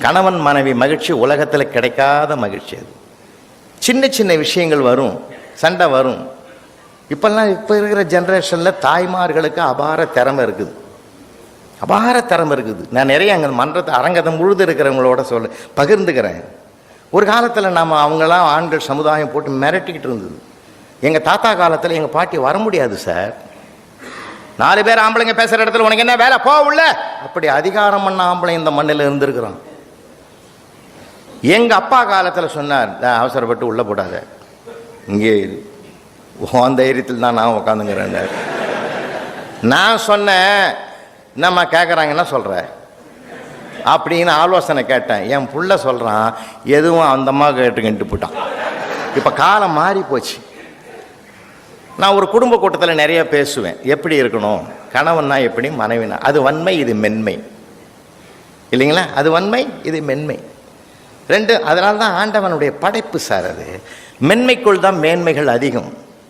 கணவன் மனைவி மகிழ்ச்சி உலகத்தில் கிடைக்காத மகிழ்ச்சி. அது சின்ன சின்ன விஷயங்கள் வரும், சண்டை வரும். இப்போல்லாம் இப்போ இருக்கிற ஜென்ரேஷனில் தாய்மார்களுக்கு அபார திறமை இருக்குது, அபார திறமை இருக்குது. நான் நிறைய அங்கே மன்றத்தை அரங்கத்தை முழுது இருக்கிறவங்களோட பகிர்ந்துக்கிறேன். ஒரு காலத்தில் நாம் அவங்களாம் ஆண்கள் சமுதாயம் போட்டு மிரட்டிக்கிட்டு இருந்தது. எங்கள் தாத்தா காலத்தில் எங்கள் பாட்டி வர முடியாது சார், 4 பேர் ஆம்பளைங்க பேசுகிற இடத்துல உனக்கு என்ன வேலை, போ உள்ள, அப்படி அதிகாரம் பண்ண ஆம்பளை இந்த மண்ணில் இருந்திருக்கிறோம். எங்கள் அப்பா காலத்தில் சொன்னார், அவசரப்பட்டு உள்ளே போடாத, இங்கே உன் தைரியத்தில் தான் நான் உட்காந்துங்கிறேன். நான் சொன்னேன், என்னம்மா கேட்குறாங்கன்னா சொல்கிற அப்படின்னு ஆலோசனை கேட்டேன். என் புள்ள சொல்கிறான், எதுவும் அந்தம்மா கேட்டுக்கிட்டு போட்டான். இப்போ காலம் மாறி போச்சு. நான் ஒரு குடும்ப கூட்டத்தில் நிறைய பேசுவேன், எப்படி இருக்கணும், கணவன்னா எப்படி, மனைவினா. அது வன்மை, இது மென்மை இல்லைங்களா? அது வன்மை, இது மென்மை, ரெண்டு. அதனால தான் ஆண்டவனுடைய படைப்பு சார். அது மென்மைக்குள் தான் மேன்மைகள் அதிகம்.